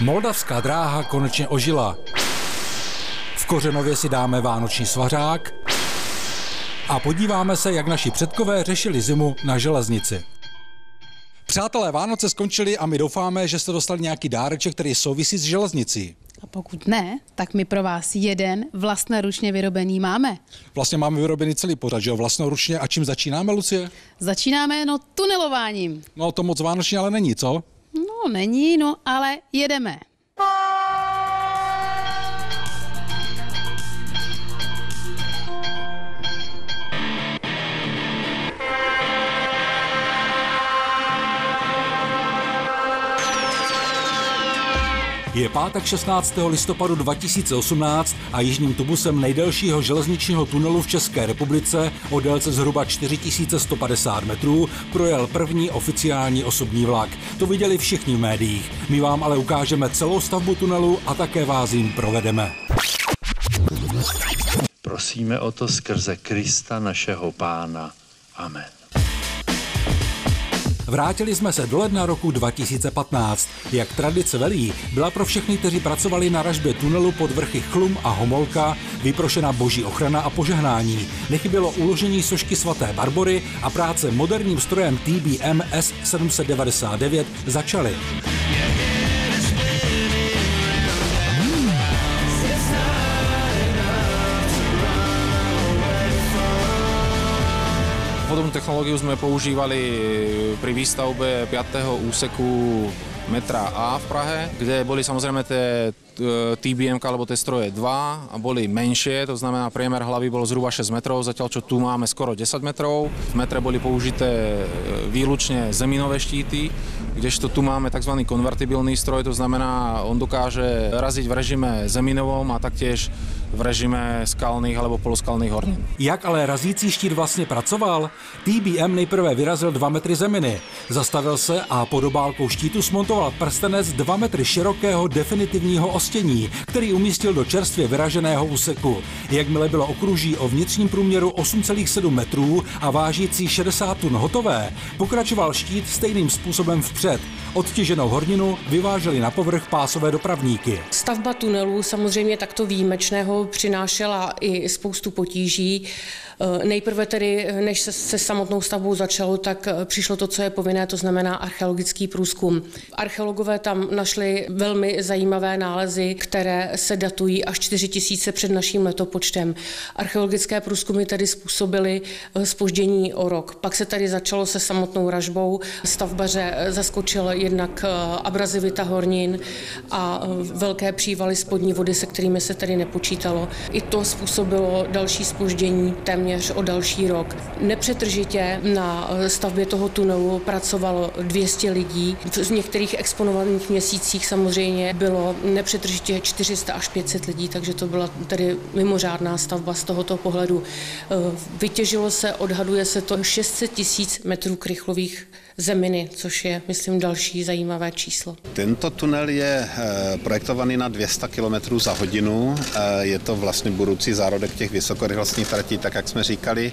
Moldavská dráha konečně ožila. V Kořenově si dáme vánoční svařák a podíváme se, jak naši předkové řešili zimu na železnici. Přátelé, Vánoce skončily a my doufáme, že jste dostali nějaký dáreček, který souvisí s železnicí. A pokud ne, tak my pro vás jeden vlastnoručně vyrobený máme. Vlastně máme vyrobený celý pořad, že jo, vlastnoručně. A čím začínáme, Lucie? Začínáme, tunelováním. No to moc vánoční ale není, co? No není, ale jedeme. Je pátek 16. listopadu 2018 a jižním tubusem nejdelšího železničního tunelu v České republice o délce zhruba 4150 metrů projel první oficiální osobní vlak. To viděli všichni v médiích. My vám ale ukážeme celou stavbu tunelu a také vás jim provedeme. Prosíme o to skrze Krista našeho Pána. Amen. Vrátili jsme se do ledna roku 2015. Jak tradice velí, byla pro všechny, kteří pracovali na ražbě tunelu pod vrchy Chlum a Homolka, vyprošena boží ochrana a požehnání. Nechybělo uložení sošky svaté Barbory a práce moderním strojem TBM S799 začaly. Podobnú technológiu sme používali pri výstavbe 5. úseku metra A v Prahe, kde boli samozrejme tie TBM, alebo tie stroje 2 a boli menšie, to znamená priemer hlavy bol zhruba 6 metrov, zatiaľ čo tu máme skoro 10 metrov. V metre boli použité výlučne zeminové štíty, kdežto tu máme tzv. Konvertibilný stroj, to znamená, on dokáže raziť v režime zeminovom a taktiež v režime skalných alebo poloskalných hornin. Jak ale razící štít vlastně pracoval? TBM nejprve vyrazil 2 metry zeminy, zastavil se a pod obálkou štítu smontoval prstenec 2 metry širokého definitivního ostění, který umístil do čerstvě vyraženého úseku. Jakmile bylo okruží o vnitřním průměru 8,7 metrů a vážící 60 tun hotové, pokračoval štít stejným způsobem vpřed. Odtěženou horninu vyváželi na povrch pásové dopravníky. Stavba tunelu samozřejmě takto výjimečného přinášela i spoustu potíží. Nejprve tedy, než se samotnou stavbou začalo, tak přišlo to, co je povinné, to znamená archeologický průzkum. Archeologové tam našli velmi zajímavé nálezy, které se datují až 4000 před naším letopočtem. Archeologické průzkumy tedy způsobily zpoždění o rok. Pak se tady začalo se samotnou ražbou. Stavbaře zaskočil jednak abrazivita hornin a velké přívaly spodní vody, se kterými se tedy nepočítalo. I to způsobilo další zpoždění téměř o další rok. Nepřetržitě na stavbě toho tunelu pracovalo 200 lidí. V některých exponovaných měsících samozřejmě bylo nepřetržitě 400 až 500 lidí, takže to byla tedy mimořádná stavba z tohoto pohledu. Vytěžilo se, odhaduje se to 600 000 metrů krychlových zeminy, což je, myslím, další zajímavé číslo. Tento tunel je projektovaný na 200 km za hodinu. Je to vlastně budoucí zárodek těch vysokorychlostních tratí, tak jak jsme říkali.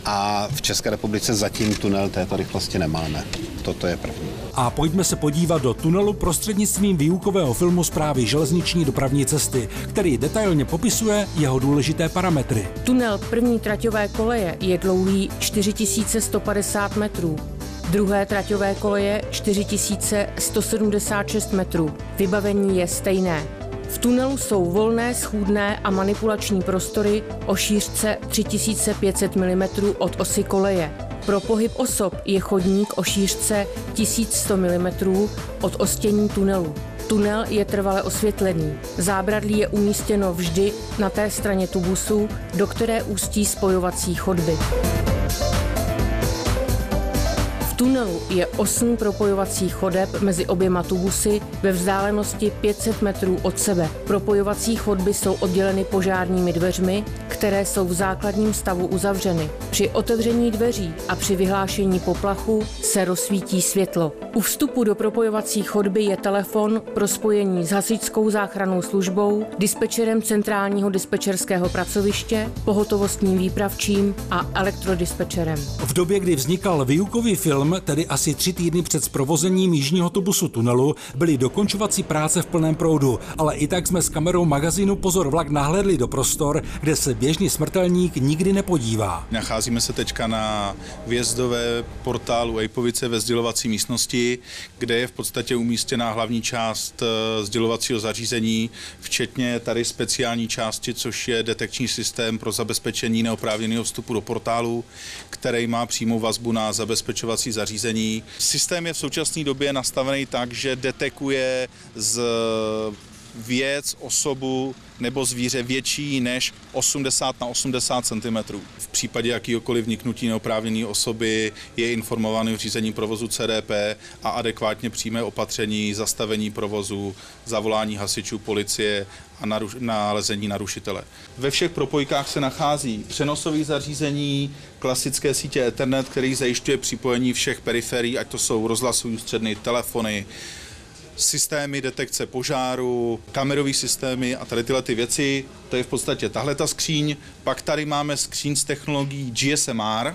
A v České republice zatím tunel této rychlosti nemáme. Toto je první. A pojďme se podívat do tunelu prostřednictvím výukového filmu Správy železniční dopravní cesty, který detailně popisuje jeho důležité parametry. Tunel první traťové koleje je dlouhý 4150 metrů. Druhé traťové koleje 4176 metrů. Vybavení je stejné. V tunelu jsou volné, schůdné a manipulační prostory o šířce 3500 mm od osy koleje. Pro pohyb osob je chodník o šířce 1100 mm od ostění tunelu. Tunel je trvale osvětlený. Zábradlí je umístěno vždy na té straně tubusu, do které ústí spojovací chodby. V tunelu je 8 propojovacích chodeb mezi oběma tubusy ve vzdálenosti 500 metrů od sebe. Propojovací chodby jsou odděleny požárními dveřmi, které jsou v základním stavu uzavřeny. Při otevření dveří a při vyhlášení poplachu se rozsvítí světlo. U vstupu do propojovací chodby je telefon pro spojení s hasičskou záchrannou službou, dispečerem centrálního dispečerského pracoviště, pohotovostním výpravčím a elektrodispečerem. V době, kdy vznikal výukový film, tedy asi 3 týdny před zprovozením jižního tubusu tunelu, byly dokončovací práce v plném proudu, ale i tak jsme s kamerou magazínu Pozor vlak nahlédli do prostor, kde se běžný smrtelník nikdy nepodívá. Nacházíme se teďka na vjezdové portálu Ejpovice ve sdělovací místnosti, kde je v podstatě umístěná hlavní část sdělovacího zařízení, včetně tady speciální části, což je detekční systém pro zabezpečení neoprávněného vstupu do portálu, který má přímou vazbu na zabezpečovací zařízení. Systém je v současné době nastavený tak, že detekuje z věc, osobu nebo zvíře větší než 80 na 80 cm. V případě jakýkoliv vniknutí neoprávněné osoby je informovaný řízení provozu CDP a adekvátně přijme opatření, zastavení provozu, zavolání hasičů, policie a nalezení narušitele. Ve všech propojkách se nachází přenosové zařízení, klasické sítě Ethernet, který zajišťuje připojení všech periferií, ať to jsou rozhlasové ústředny, telefony, systémy detekce požáru, kamerové systémy a tady tyhle ty věci. To je v podstatě tahleta skříň. Pak tady máme skříň s technologií GSMR,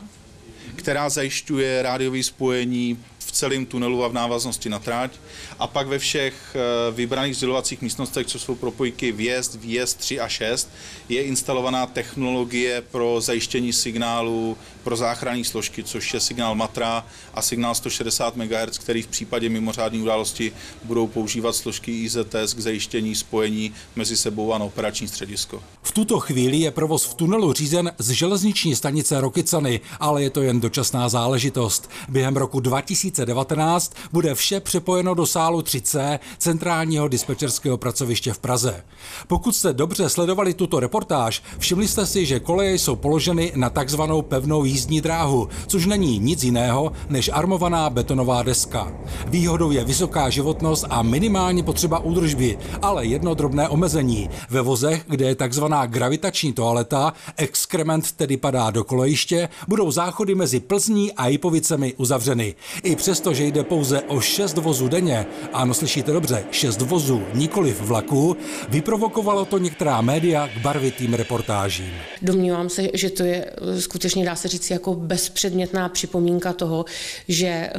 která zajišťuje rádiové spojení v celém tunelu a v návaznosti na trať. A pak ve všech vybraných sdělovacích místnostech, co jsou propojky vjezd, výjezd 3 a 6, je instalovaná technologie pro zajištění signálu pro záchranné složky, což je signál Matra a signál 160 MHz, který v případě mimořádné události budou používat složky IZS k zajištění spojení mezi sebou a na operační středisko. V tuto chvíli je provoz v tunelu řízen z železniční stanice Rokycany, ale je to jen dočasná záležitost. Během roku 2019 bude vše přepojeno do sálu 3C centrálního dispečerského pracoviště v Praze. Pokud jste dobře sledovali tuto reportáž, všimli jste si, že koleje jsou položeny na takzvanou pevnou jízdní dráhu, což není nic jiného než armovaná betonová deska. Výhodou je vysoká životnost a minimální potřeba údržby, ale jedno drobné omezení. Ve vozech, kde je takzvaná gravitační toaleta, exkrement tedy padá do kolejiště, budou záchody mezi Plzní a Jipovicemi uzavřeny. I přesto, že jde pouze o 6 vozů denně, ano, slyšíte dobře, 6 vozů, nikoliv vlaků, vyprovokovalo to některá média k barvitým reportážím. Domnívám se, že to je skutečně, dá se říct, jako bezpředmětná připomínka toho, že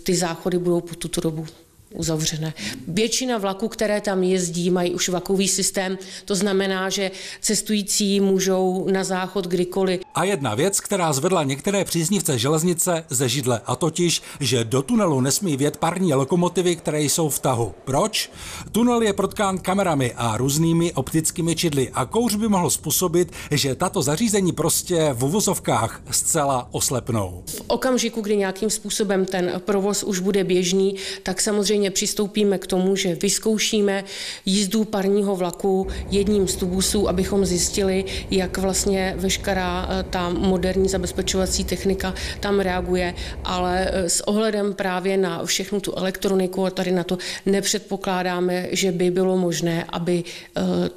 ty záchody budou po tuto dobu uzavřené. Většina vlaků, které tam jezdí, mají už vlakový systém, to znamená, že cestující můžou na záchod kdykoliv. A jedna věc, která zvedla některé příznivce železnice ze židle, a totiž, že do tunelu nesmí vjet parní lokomotivy, které jsou v tahu. Proč? Tunel je protkán kamerami a různými optickými čidly a kouř by mohl způsobit, že tato zařízení prostě v uvozovkách zcela oslepnou. V okamžiku, kdy nějakým způsobem ten provoz už bude běžný, tak samozřejmě přistoupíme k tomu, že vyzkoušíme jízdu parního vlaku jedním z tubusů, abychom zjistili, jak vlastně veškerá ta moderní zabezpečovací technika tam reaguje, ale s ohledem právě na všechnu tu elektroniku a tady na to nepředpokládáme, že by bylo možné, aby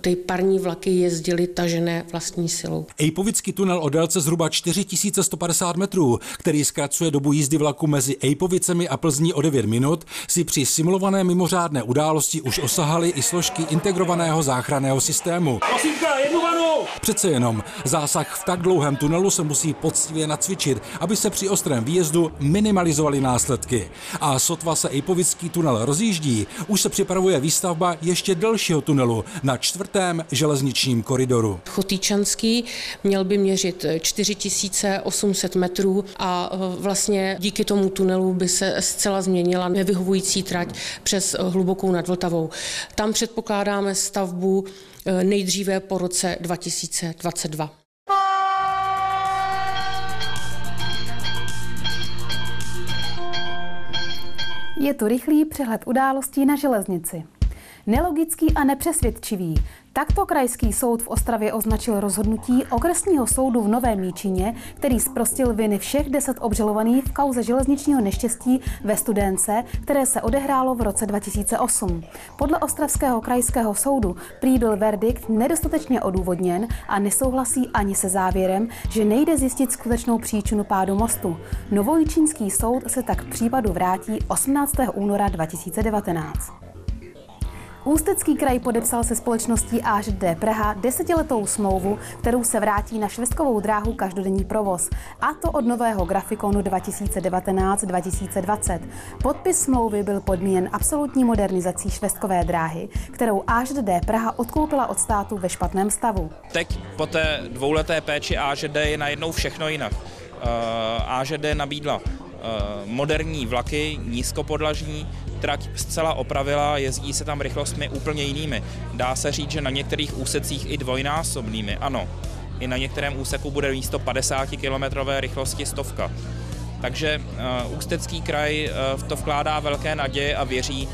ty parní vlaky jezdily tažené vlastní silou. Ejpovický tunel o délce zhruba 4150 metrů, který zkracuje dobu jízdy vlaku mezi Ejpovicemi a Plzní o 9 minut, si při simulované mimořádné události už osahaly i složky integrovaného záchranného systému. Přece jenom zásah v tak dlouhém tunelu se musí poctivě nacvičit, aby se při ostrém výjezdu minimalizovaly následky. A sotva se Ejpovický tunel rozjíždí, už se připravuje výstavba ještě delšího tunelu na 4. železničním koridoru. Chotýčanský měl by měřit 4800 metrů a vlastně díky tomu tunelu by se zcela změnila nevyhovující trať přes Hlubokou nad Vltavou. Tam předpokládáme stavbu nejdříve po roce 2022. Je to rychlý přehled událostí na železnici. Nelogický a nepřesvědčivý. Takto krajský soud v Ostravě označil rozhodnutí okresního soudu v Novém Míčině, který zprostil viny všech 10 obžalovaných v kauze železničního neštěstí ve Studénce, které se odehrálo v roce 2008. Podle ostravského krajského soudu prý byl verdikt nedostatečně odůvodněn a nesouhlasí ani se závěrem, že nejde zjistit skutečnou příčinu pádu mostu. Novojičínský soud se tak k případu vrátí 18. února 2019. Ústecký kraj podepsal se společností ŽD Praha 10letou smlouvu, kterou se vrátí na švestkovou dráhu každodenní provoz, a to od nového grafikonu 2019-2020. Podpis smlouvy byl podmíněn absolutní modernizací švestkové dráhy, kterou ŽD Praha odkoupila od státu ve špatném stavu. Teď po té dvouleté péči ŽD je najednou všechno jinak. ŽD nabídla moderní vlaky, nízkopodlažní, trať zcela opravila, jezdí se tam rychlostmi úplně jinými. Dá se říct, že na některých úsecích i dvojnásobnými, ano. I na některém úseku bude místo 50-kilometrové rychlosti 100. Takže Ústecký kraj v to vkládá velké naděje a věří,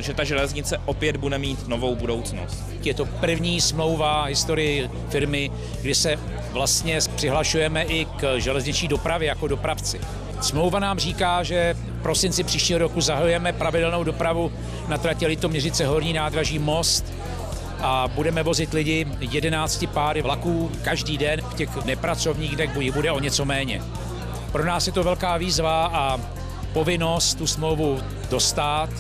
že ta železnice opět bude mít novou budoucnost. Je to první smlouva historii firmy, kdy se vlastně přihlašujeme i k železniční dopravě jako dopravci. Smlouva nám říká, že v prosinci příštího roku zahajujeme pravidelnou dopravu na trati Litoměřice Horní nádraží Most a budeme vozit lidi 11 páry vlaků každý den. V těch nepracovních dnech bude o něco méně. Pro nás je to velká výzva a povinnost tu smlouvu dostát.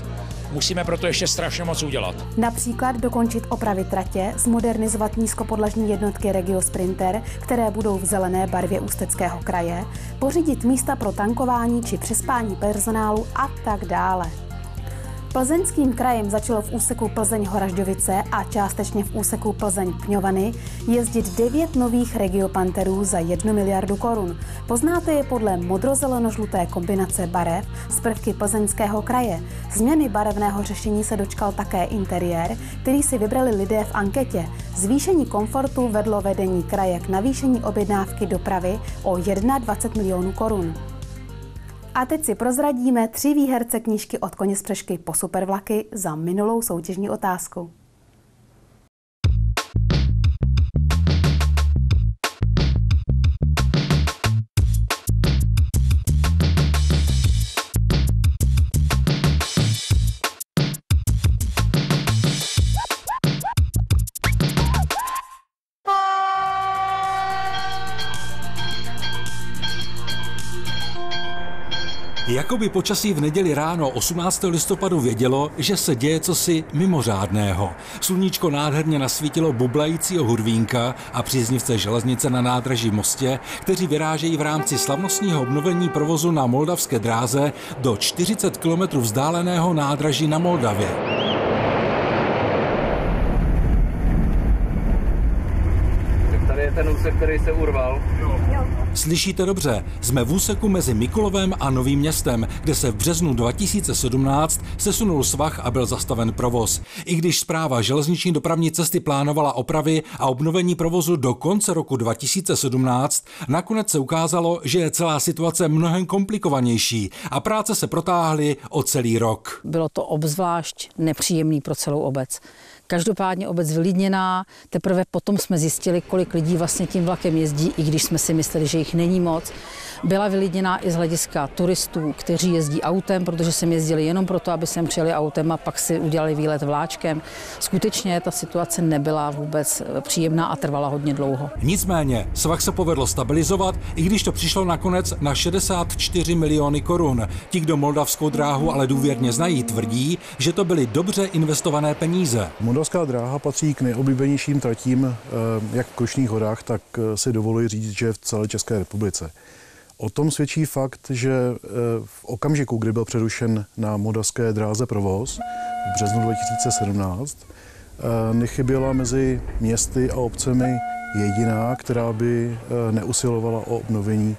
Musíme proto ještě strašně moc udělat. Například dokončit opravy tratě, zmodernizovat nízkopodlažní jednotky Regio Sprinter, které budou v zelené barvě Ústeckého kraje, pořídit místa pro tankování či přespání personálu a tak dále. Plzeňským krajem začalo v úseku Plzeň-Horažďovice a částečně v úseku Plzeň-Pňovany jezdit 9 nových regiopanterů za 1 miliardu korun. Poznáte je podle modrozeleno-žluté kombinace barev z prvky Plzeňského kraje. Změny barevného řešení se dočkal také interiér, který si vybrali lidé v anketě. Zvýšení komfortu vedlo vedení kraje k navýšení objednávky dopravy o 21 milionů korun. A teď si prozradíme 3 výherce knížky Od koně z Přešky po supervlaky za minulou soutěžní otázku. Jakoby počasí v neděli ráno 18. listopadu vědělo, že se děje cosi mimořádného. Sluníčko nádherně nasvítilo bublajícího hurvínka a příznivce železnice na nádraží Mostě, kteří vyrážejí v rámci slavnostního obnovení provozu na moldavské dráze do 40 km vzdáleného nádraží na Moldavě. Tak tady je ten úsek, který se urval. Slyšíte dobře, jsme v úseku mezi Mikulovem a Novým Městem, kde se v březnu 2017 sesunul svah a byl zastaven provoz. I když správa železniční dopravní cesty plánovala opravy a obnovení provozu do konce roku 2017, nakonec se ukázalo, že je celá situace mnohem komplikovanější a práce se protáhly o celý rok. Bylo to obzvlášť nepříjemný pro celou obec. Každopádně obec vylidněná, teprve potom jsme zjistili, kolik lidí vlastně tím vlakem jezdí, i když jsme si mysleli, že jich není moc. Byla vylidněná i z hlediska turistů, kteří jezdí autem, protože sem jezdili jenom proto, aby sem přijeli autem a pak si udělali výlet vláčkem. Skutečně ta situace nebyla vůbec příjemná a trvala hodně dlouho. Nicméně svah se povedlo stabilizovat, i když to přišlo nakonec na 64 miliony korun. Ti, kdo moldavskou dráhu ale důvěrně znají, tvrdí, že to byly dobře investované peníze. Moldavská dráha patří k nejoblíbenějším tratím jak v Krušných horách, tak si dovoluji říct, že v celé České republice. O tom svědčí fakt, že v okamžiku, kdy byl přerušen na moldavské dráze provoz v březnu 2017, nechyběla mezi městy a obcemi jediná, která by neusilovala o obnovení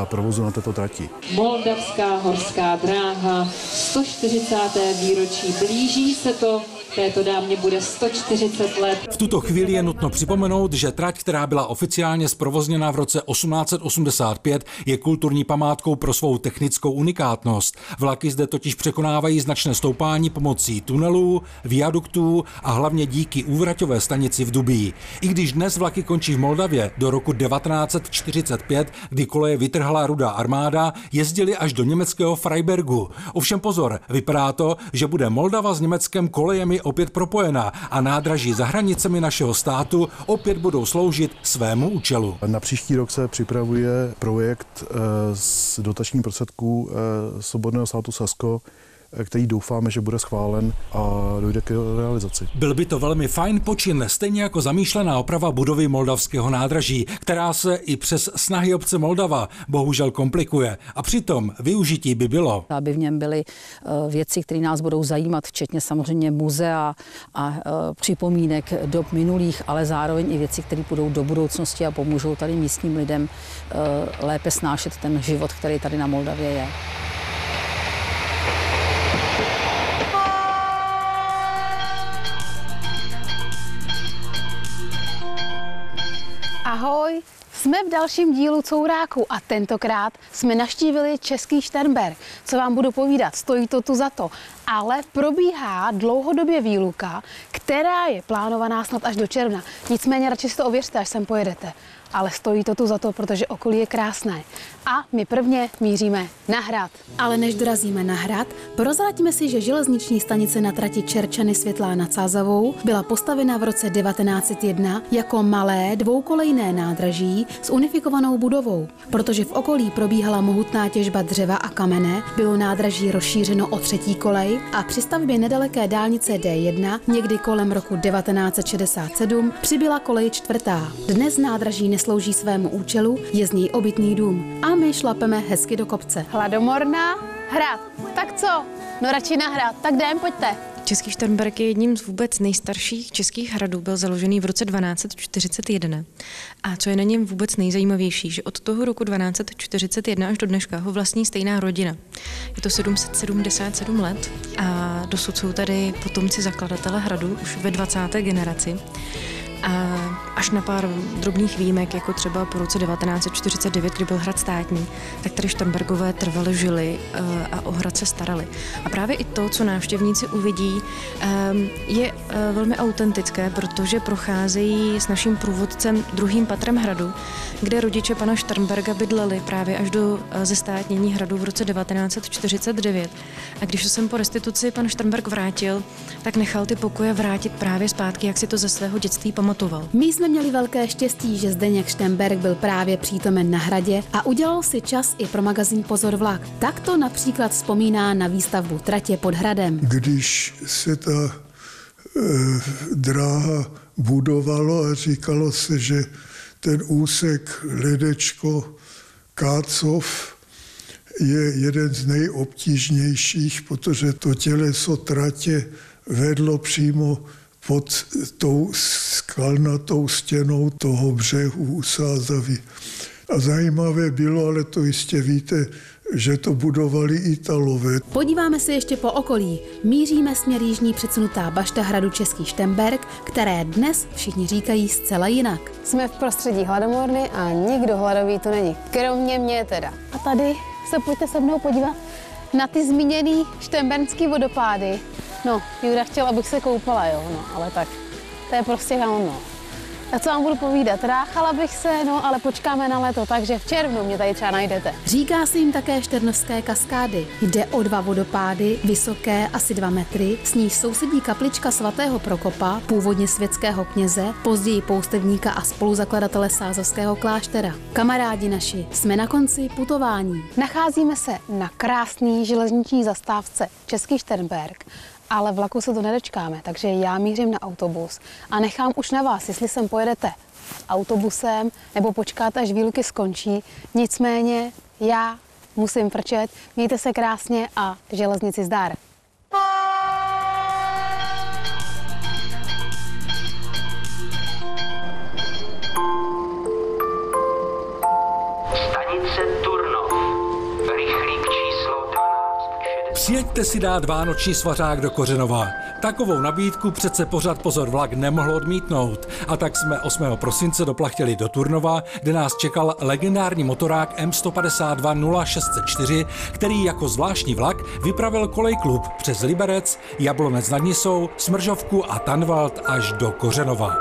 provozu na této trati. Moldavská horská dráha, 140. výročí, blíží se to Této dámě bude 140 let. V tuto chvíli je nutno připomenout, že trať, která byla oficiálně zprovozněna v roce 1885, je kulturní památkou pro svou technickou unikátnost. Vlaky zde totiž překonávají značné stoupání pomocí tunelů, viaduktů a hlavně díky úvraťové stanici v Dubí. I když dnes vlaky končí v Moldavě, do roku 1945, kdy koleje vytrhla Rudá armáda, jezdili až do německého Freibergu. Ovšem pozor, vypadá to, že bude Moldava s Německem kolejemi opět propojena a nádraží za hranicemi našeho státu opět budou sloužit svému účelu. Na příští rok se připravuje projekt z dotačních prostředků Svobodného státu Sasko, který doufáme, že bude schválen a dojde k realizaci. Byl by to velmi fajn počin, stejně jako zamýšlená oprava budovy moldavského nádraží, která se i přes snahy obce Moldava bohužel komplikuje. A přitom využití by bylo. Aby v něm byly věci, které nás budou zajímat, včetně samozřejmě muzea a připomínek dob minulých, ale zároveň i věci, které půjdou do budoucnosti a pomůžou tady místním lidem lépe snášet ten život, který tady na Moldavě je. Ahoj, jsme v dalším dílu Couráku a tentokrát jsme navštívili český Šternberk. Co vám budu povídat, stojí to tu za to. Ale probíhá dlouhodobě výluka, která je plánovaná snad až do června. Nicméně radši si to ověřte, až sem pojedete. Ale stojí to tu za to, protože okolí je krásné. A my prvně míříme na hrad. Ale než dorazíme na hrad, prozraďme si, že železniční stanice na trati Čerčany-Světlá nad Sázavou byla postavena v roce 1901 jako malé dvoukolejné nádraží s unifikovanou budovou. Protože v okolí probíhala mohutná těžba dřeva a kamene, bylo nádraží rozšířeno o třetí kolej a při stavbě nedaleké dálnice D1 někdy kolem roku 1967 přibyla kolej čtvrtá. Dnes nádraží neslouží svému účelu, je z něj obytný dům. A my šlapeme hezky do kopce. Hladomorná, hrad. Tak co? No radši na hrad. Tak jdem, pojďte. Český Šternberk je jedním z vůbec nejstarších českých hradů, byl založený v roce 1241. A co je na něm vůbec nejzajímavější, že od toho roku 1241 až do dneška ho vlastní stejná rodina. Je to 777 let a dosud jsou tady potomci zakladatele hradu už ve 20. generaci. A až na pár drobných výjimek, jako třeba po roce 1949, kdy byl hrad státní, tak tady Šternbergové trvale žili a o hrad se starali. A právě i to, co návštěvníci uvidí, je velmi autentické, protože procházejí s naším průvodcem druhým patrem hradu, kde rodiče pana Šternberga bydleli právě až do zestátnění hradu v roce 1949. A když se sem po restituci pan Šternberg vrátil, tak nechal ty pokoje vrátit právě zpátky, jak si to ze svého dětství pamatoval. My jsme měli velké štěstí, že Zdeněk Šternberk byl právě přítomen na hradě a udělal si čas i pro magazín Pozor vlak. Takto například vzpomíná na výstavbu tratě pod hradem. Když se ta dráha budovalo a říkalo se, že ten úsek Ledečko-Kácov je jeden z nejobtížnějších, protože to těleso tratě vedlo přímo pod tou skalnatou stěnou toho břehu u Sázavy. A zajímavé bylo, ale to jistě víte, že to budovali Italové. Podíváme se ještě po okolí. Míříme směr jižní předsunutá bašta hradu Český Šternberk, které dnes všichni říkají zcela jinak. Jsme v prostředí hladomorny a nikdo hladový tu není. Kromě mě teda. A tady se pojďte se mnou podívat na ty zmíněný šternberský vodopády. No, Juda chtěl, abych se koupala, jo, no, ale tak, to je prostě ono. A co vám budu povídat? Ráchala bych se, no, ale počkáme na léto, takže v červnu mě tady třeba najdete. Říká se jim také Šternovské kaskády. Jde o dva vodopády, vysoké asi 2 metry, s níž sousedí kaplička svatého Prokopa, původně světského kněze, později poustevníka a spoluzakladatele Sázavského kláštera. Kamarádi naši, jsme na konci putování. Nacházíme se na krásný železniční zastávce Český Šternberk. Ale vlaku se to nedočkáme, takže já mířím na autobus a nechám už na vás, jestli sem pojedete autobusem nebo počkáte, až výluky skončí. Nicméně já musím frčet, mějte se krásně a železnici zdar. Stanice Turnov. Rychlík číslo 12. Přijeďte si dát vánoční svařák do Kořenova. Takovou nabídku přece pořad Pozor vlak nemohl odmítnout. A tak jsme 8. prosince doplachtili do Turnova, kde nás čekal legendární motorák M152 0604, který jako zvláštní vlak vypravil kolejklub přes Liberec, Jablonec nad Nisou, Smržovku a Tanvald až do Kořenova.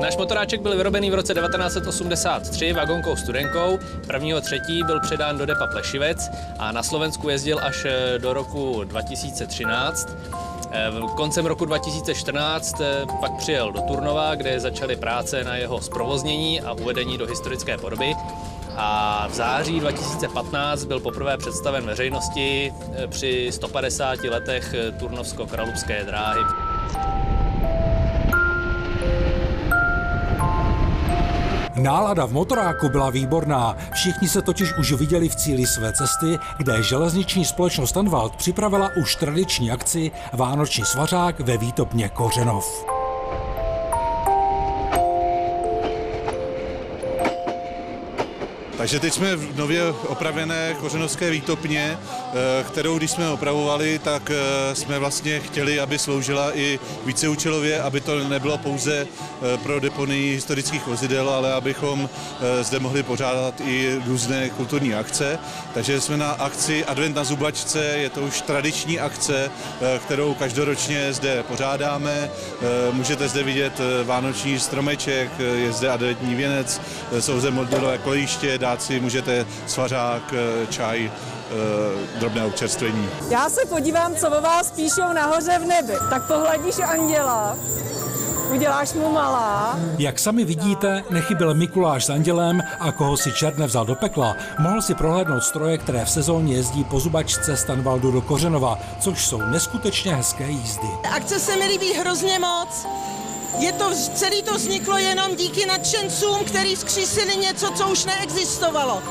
Náš motoráček byl vyrobený v roce 1983 vagonkou Studenkou. 1.3. byl předán do depa Plešivec a na Slovensku jezdil až do roku 2013. Koncem roku 2014 pak přijel do Turnova, kde začaly práce na jeho zprovoznění a uvedení do historické podoby. A v září 2015 byl poprvé představen veřejnosti při 150 letech Turnovsko-Kralupské dráhy. Nálada v motoráku byla výborná. Všichni se totiž už viděli v cíli své cesty, kde železniční společnost Tanvald připravila už tradiční akci Vánoční svařák ve Výtopně Kořenov. Takže teď jsme v nově opravené kořenovské výtopně, kterou když jsme opravovali, tak jsme vlastně chtěli, aby sloužila i víceúčelově, aby to nebylo pouze pro deponii historických vozidel, ale abychom zde mohli pořádat i různé kulturní akce. Takže jsme na akci Advent na Zubačce, je to už tradiční akce, kterou každoročně zde pořádáme. Můžete zde vidět vánoční stromeček, je zde adventní věnec, jsou zde modelové kolejiště, dát si můžete svařák, čaj, drobné občerstvení. Já se podívám, co o vás píšou nahoře v nebi. Tak pohladíš anděla, uděláš mu malá. Jak sami vidíte, nechyběl Mikuláš s andělem a koho si čert nevzal do pekla, mohl si prohlédnout stroje, které v sezóně jezdí po Zubačce z Tanvaldu do Kořenova, což jsou neskutečně hezké jízdy. Akce se mi líbí hrozně moc. Celé to vzniklo jenom díky nadšencům, kteří vzkřísili něco, co už neexistovalo.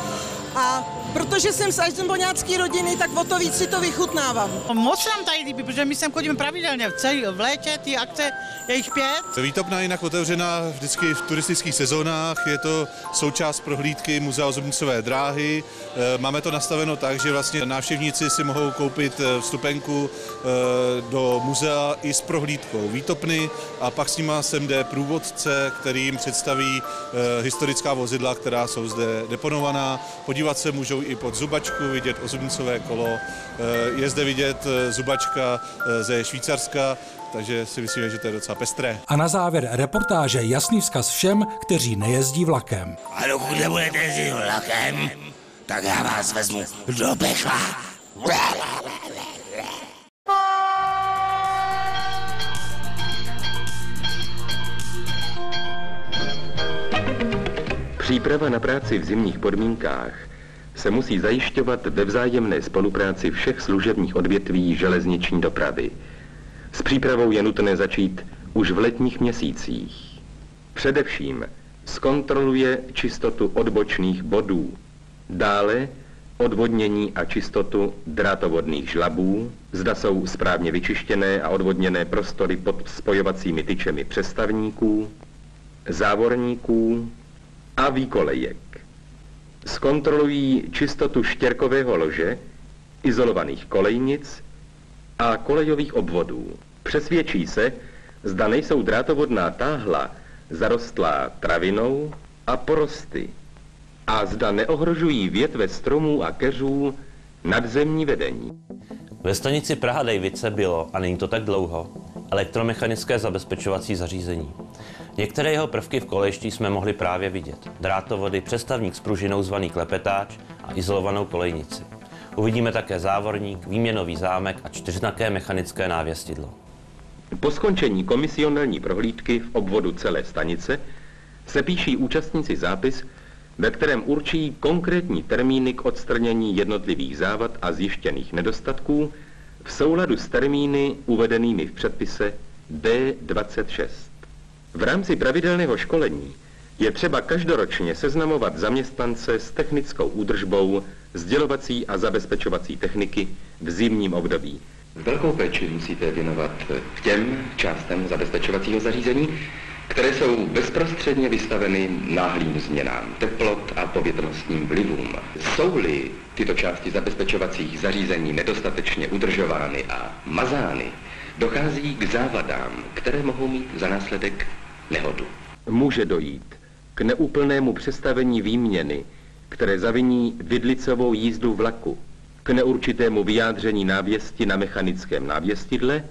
A protože jsem z Eisenboňácké rodiny, tak o to víc si to vychutnávám. Moc nám tady líbí, protože my sem chodíme pravidelně v létě, ty akce je jich 5. Výtopna je jinak otevřená vždycky v turistických sezónách, je to součást prohlídky Muzea Ozubnicové dráhy. Máme to nastaveno tak, že vlastně návštěvníci si mohou koupit vstupenku do muzea i s prohlídkou výtopny a pak s nima sem jde průvodce, který jim představí historická vozidla, která jsou zde deponovaná. Podívat se můžou i pod Zubačku, vidět Ozubnicové kolo, je zde vidět Zubačka ze Švýcarska, takže si myslíme, že to je docela pestré. A na závěr reportáže jasný vzkaz všem, kteří nejezdí vlakem. A dokud nebudete jezdit vlakem, tak já vás vezmu do pekla. Příprava na práci v zimních podmínkách se musí zajišťovat ve vzájemné spolupráci všech služebních odvětví železniční dopravy. S přípravou je nutné začít už v letních měsících. Především zkontroluje čistotu odbočných bodů, dále odvodnění a čistotu drátovodných žlabů, zda jsou správně vyčištěné a odvodněné prostory pod spojovacími tyčemi přestavníků, závorníků a výkolejek. Zkontrolují čistotu štěrkového lože, izolovaných kolejnic a kolejových obvodů. Přesvědčí se, zda nejsou drátovodná táhla zarostlá travinou a porosty a zda neohrožují větve stromů a keřů nadzemní vedení. Ve stanici Praha Dejvice bylo, a není to tak dlouho, elektromechanické zabezpečovací zařízení. Některé jeho prvky v kolejišti jsme mohli právě vidět. Drátovody, přestavník s pružinou zvaný klepetáč a izolovanou kolejnici. Uvidíme také závorník, výměnový zámek a 4znaké mechanické návěstidlo. Po skončení komisionální prohlídky v obvodu celé stanice se píší účastníci zápis, ve kterém určí konkrétní termíny k odstranění jednotlivých závad a zjištěných nedostatků v souladu s termíny uvedenými v předpise D26. V rámci pravidelného školení je třeba každoročně seznamovat zaměstnance s technickou údržbou sdělovací a zabezpečovací techniky v zimním období. Velkou péči musíte věnovat těm částem zabezpečovacího zařízení, které jsou bezprostředně vystaveny náhlým změnám teplot a povětrnostním vlivům. Jsou-li tyto části zabezpečovacích zařízení nedostatečně udržovány a mazány, dochází k závadám, které mohou mít za následek nehodu. Může dojít k neúplnému přestavení výměny, které zaviní vidlicovou jízdu vlaku, k neurčitému vyjádření návěsti na mechanickém návěstidle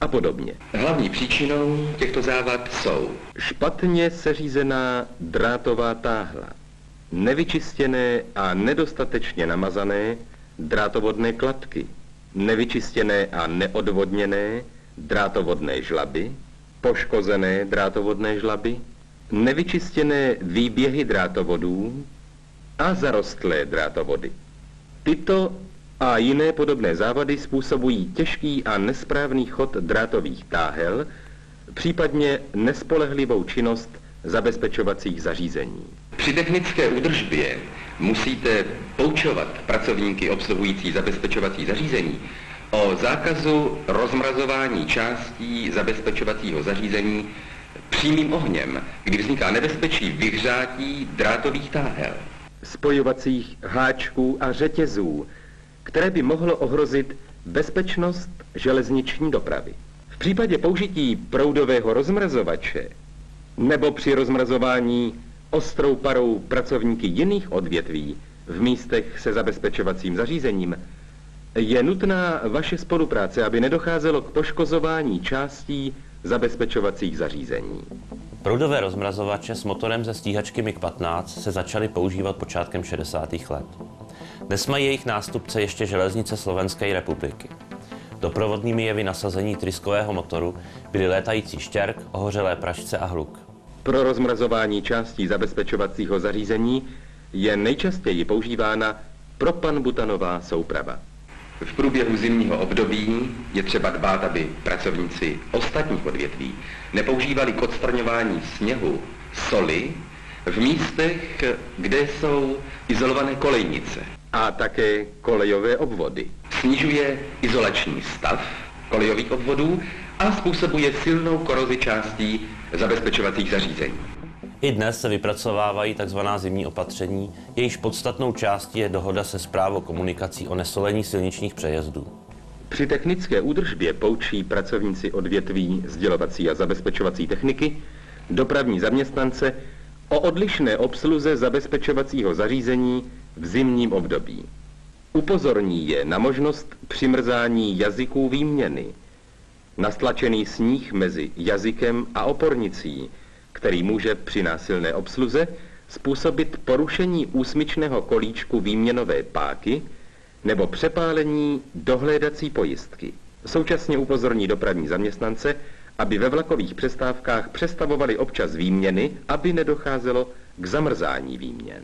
a podobně. Hlavní příčinou těchto závad jsou špatně seřízená drátová táhla, nevyčištěné a nedostatečně namazané drátovodné kladky, nevyčištěné a neodvodněné drátovodné žlaby, poškozené drátovodné žlaby, nevyčištěné výběhy drátovodů a zarostlé drátovody. Tyto a jiné podobné závady způsobují těžký a nesprávný chod drátových táhel, případně nespolehlivou činnost zabezpečovacích zařízení. Při technické údržbě musíte poučovat pracovníky obsluhující zabezpečovací zařízení o zákazu rozmrazování částí zabezpečovacího zařízení přímým ohněm, kdy vzniká nebezpečí vyhřátí drátových táhel, spojovacích háčků a řetězů, které by mohlo ohrozit bezpečnost železniční dopravy. V případě použití proudového rozmrazovače nebo při rozmrazování ostrou parou pracovníky jiných odvětví v místech se zabezpečovacím zařízením je nutná vaše spolupráce, aby nedocházelo k poškozování částí zabezpečovacích zařízení. Proudové rozmrazovače s motorem ze stíhačky MiG-15 se začaly používat počátkem 60. let. Dnes mají jejich nástupce ještě železnice Slovenské republiky. Doprovodnými jevy nasazení tryskového motoru byly létající štěrk, ohořelé pražce a hluk. Pro rozmrazování částí zabezpečovacího zařízení je nejčastěji používána propanbutanová souprava. V průběhu zimního období je třeba dbát, aby pracovníci ostatních odvětví nepoužívali k odstraňování sněhu soli v místech, kde jsou izolované kolejnice a také kolejové obvody. Snižuje izolační stav kolejových obvodů a způsobuje silnou korozi částí zabezpečovacích zařízení. I dnes se vypracovávají tzv. Zimní opatření, jejichž podstatnou částí je dohoda se Správou komunikací o nesolení silničních přejezdů. Při technické údržbě poučí pracovníci odvětví sdělovací a zabezpečovací techniky dopravní zaměstnance o odlišné obsluze zabezpečovacího zařízení v zimním období. Upozorní je na možnost přimrzání jazyků výměny, na stlačený sníh mezi jazykem a opornicí, který může při násilné obsluze způsobit porušení úsmičného kolíčku výměnové páky nebo přepálení dohlédací pojistky. Současně upozorní dopravní zaměstnance, aby ve vlakových přestávkách přestavovali občas výměny, aby nedocházelo k zamrzání výměn.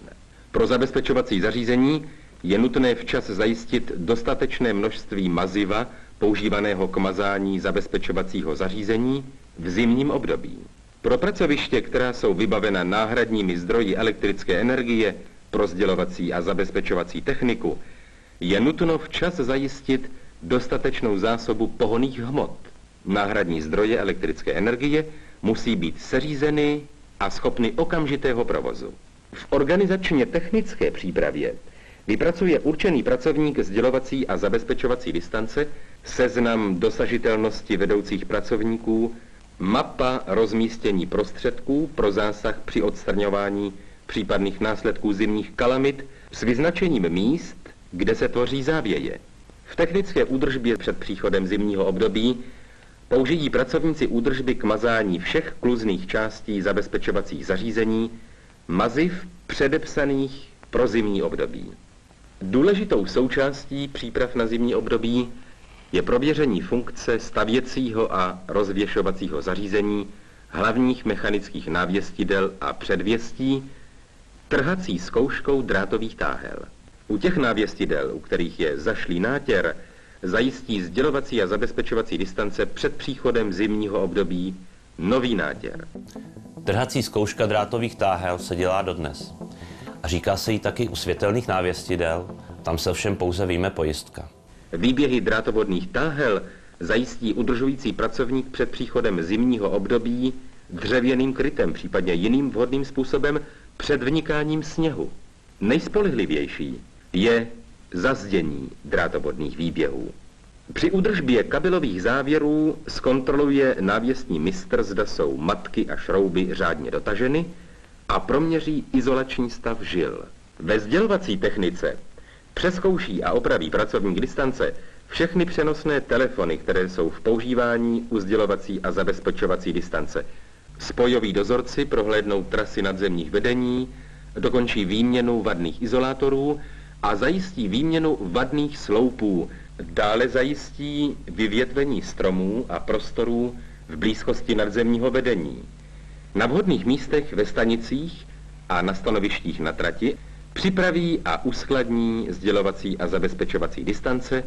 Pro zabezpečovací zařízení je nutné včas zajistit dostatečné množství maziva používaného k mazání zabezpečovacího zařízení v zimním období. Pro pracoviště, která jsou vybavena náhradními zdroji elektrické energie pro sdělovací a zabezpečovací techniku, je nutno včas zajistit dostatečnou zásobu pohonných hmot. Náhradní zdroje elektrické energie musí být seřízeny a schopny okamžitého provozu. V organizačně technické přípravě vypracuje určený pracovník sdělovací a zabezpečovací distance seznam dosažitelnosti vedoucích pracovníků, mapa rozmístění prostředků pro zásah při odstraňování případných následků zimních kalamit s vyznačením míst, kde se tvoří závěje. V technické údržbě před příchodem zimního období použijí pracovníci údržby k mazání všech kluzných částí zabezpečovacích zařízení maziv předepsaných pro zimní období. Důležitou součástí příprav na zimní období je prověření funkce stavěcího a rozvěšovacího zařízení, hlavních mechanických návěstidel a předvěstí, trhací zkouškou drátových táhel. U těch návěstidel, u kterých je zašlý nátěr, zajistí sdělovací a zabezpečovací distance před příchodem zimního období nový nátěr. Trhací zkouška drátových táhel se dělá dodnes. A říká se jí taky u světelných návěstidel, tam se ovšem pouze vyjme pojistka. Výběhy drátovodných táhel zajistí udržující pracovník před příchodem zimního období dřevěným krytem, případně jiným vhodným způsobem před vnikáním sněhu. Nejspolehlivější je zazdění drátovodných výběhů. Při údržbě kabelových závěrů zkontroluje návěstní mistr, zda jsou matky a šrouby řádně dotaženy a proměří izolační stav žil. Ve sdělovací technice přezkouší a opraví pracovník distance všechny přenosné telefony, které jsou v používání u sdělovací a zabezpečovací distance. Spojoví dozorci prohlédnou trasy nadzemních vedení, dokončí výměnu vadných izolátorů a zajistí výměnu vadných sloupů. Dále zajistí vyvětvení stromů a prostorů v blízkosti nadzemního vedení. Na vhodných místech ve stanicích a na stanovištích na trati připraví a uskladní sdělovací a zabezpečovací distance,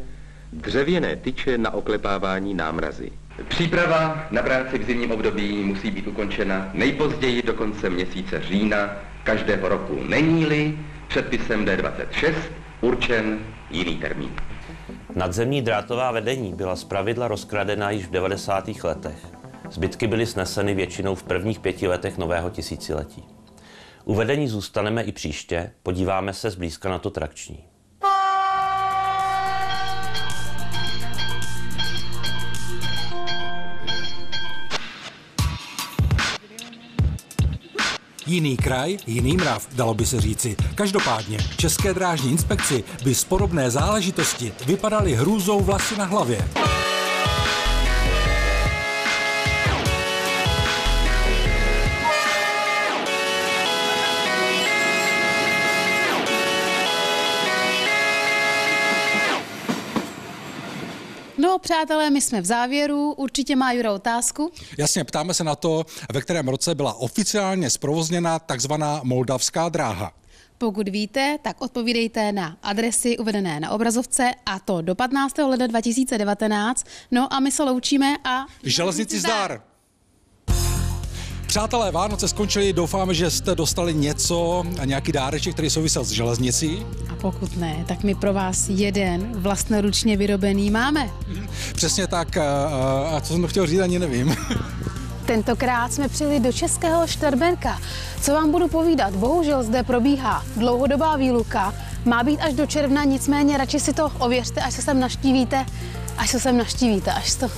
dřevěné tyče na oklepávání námrazy. Příprava na práci v zimním období musí být ukončena nejpozději do konce měsíce října každého roku. Není-li předpisem D26 určen jiný termín. Nadzemní drátová vedení byla zpravidla rozkradena již v 90. letech. Zbytky byly sneseny většinou v prvních 5 letech nového tisíciletí. U vedení zůstaneme i příště, podíváme se zblízka na to trakční. Jiný kraj, jiný mrav, dalo by se říci. Každopádně České drážní inspekci by z podobné záležitosti vypadaly hrůzou vlasy na hlavě. No, přátelé, my jsme v závěru. Určitě má Jura otázku. Jasně, ptáme se na to, ve kterém roce byla oficiálně zprovozněna takzvaná Moldavská dráha. Pokud víte, tak odpovídejte na adresy uvedené na obrazovce, a to do 15. ledna 2019. No a my se loučíme a... Železnici zdar! Přátelé, Vánoce skončily, doufáme, že jste dostali něco a nějaký dáreček, který souvisel s železnicí. A pokud ne, tak my pro vás jeden vlastnoručně vyrobený máme. Přesně tak, a co jsem chtěl říct, ani nevím. Tentokrát jsme přijeli do českého Šternberka. Co vám budu povídat, bohužel zde probíhá dlouhodobá výluka. Má být až do června, nicméně radši si to ověřte, až se sem navštívíte, až to